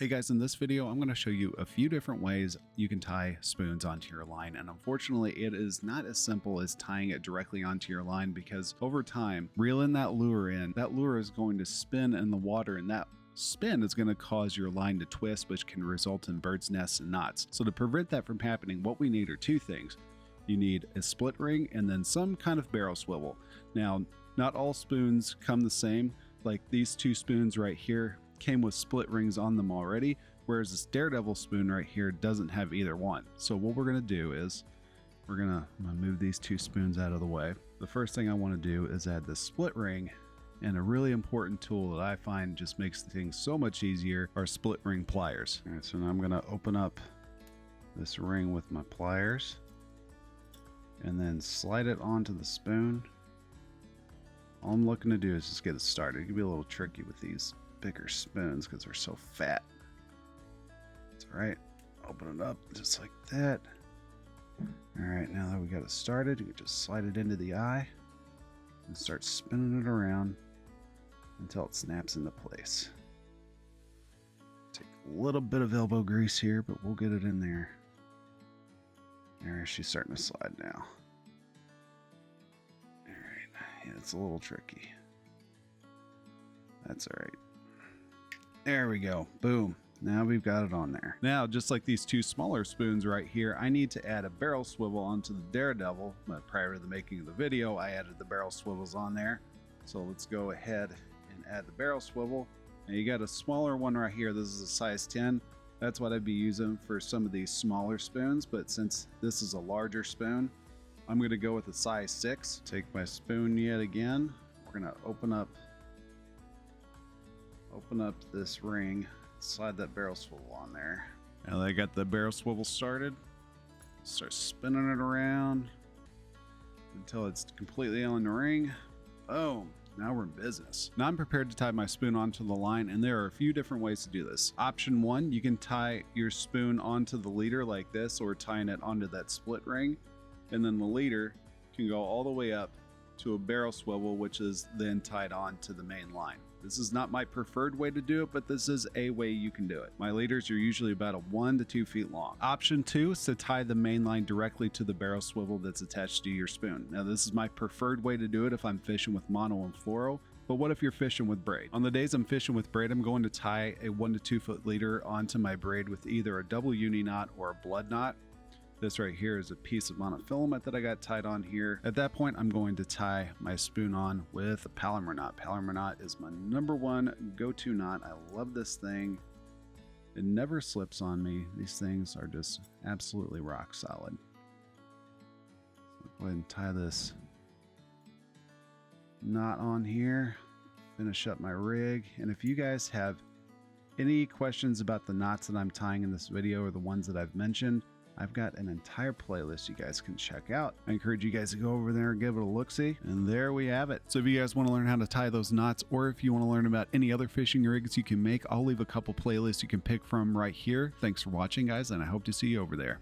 Hey guys, in this video, I'm going to show you a few different ways you can tie spoons onto your line. And unfortunately, it is not as simple as tying it directly onto your line because over time, reeling that lure in, that lure is going to spin in the water, and that spin is going to cause your line to twist, which can result in bird's nests and knots. So to prevent that from happening, what we need are two things. You need a split ring and then some kind of barrel swivel. Now, not all spoons come the same. Like these two spoons right here came with split rings on them already, whereas this Daredevil spoon right here doesn't have either one. So what we're going to do is I'm gonna move these two spoons out of the way. The first thing I want to do is add the split ring, and a really important tool that I find just makes things so much easier are split ring pliers. All right, so now I'm going to open up this ring with my pliers and then slide it onto the spoon. All I'm looking to do is just get it started. It can be a little tricky with these bigger spoons because they're so fat. It's all right. Open it up just like that. All right, now that we got it started, you can just slide it into the eye and start spinning it around until it snaps into place. Take a little bit of elbow grease here, but we'll get it in there. There, she's starting to slide now. All right, yeah, it's a little tricky. That's all right. There we go. Boom. Now we've got it on there. Now, just like these two smaller spoons right here, I need to add a barrel swivel onto the Daredevil. But prior to the making of the video, I added the barrel swivels on there. So let's go ahead and add the barrel swivel. Now you got a smaller one right here. This is a size 10. That's what I'd be using for some of these smaller spoons. But since this is a larger spoon, I'm going to go with a size 6. Take my spoon yet again. We're going to open up this ring, slide that barrel swivel on there. Now that I got the barrel swivel started, start spinning it around until it's completely on the ring. Boom. Now we're in business. Now I'm prepared to tie my spoon onto the line, and there are a few different ways to do this. Option 1, you can tie your spoon onto the leader like this, or tying it onto that split ring, and then the leader can go all the way up to a barrel swivel, which is then tied on to the main line. This is not my preferred way to do it, but this is a way you can do it. My leaders are usually about 1 to 2 feet long. Option 2 is to tie the main line directly to the barrel swivel that's attached to your spoon. Now this is my preferred way to do it if I'm fishing with mono and fluoro, but what if you're fishing with braid? On the days I'm fishing with braid, I'm going to tie a 1 to 2 foot leader onto my braid with either a double uni knot or a blood knot. This right here is a piece of monofilament that I got tied on here. At that point, I'm going to tie my spoon on with a Palomar knot. Palomar knot is my #1 go-to knot. I love this thing. It never slips on me. These things are just absolutely rock solid. So go ahead and tie this knot on here. Finish up my rig. And if you guys have any questions about the knots that I'm tying in this video or the ones that I've mentioned, I've got an entire playlist you guys can check out. I encourage you guys to go over there and give it a look-see. And there we have it. So if you guys want to learn how to tie those knots, or if you want to learn about any other fishing rigs you can make, I'll leave a couple playlists you can pick from right here. Thanks for watching, guys, and I hope to see you over there.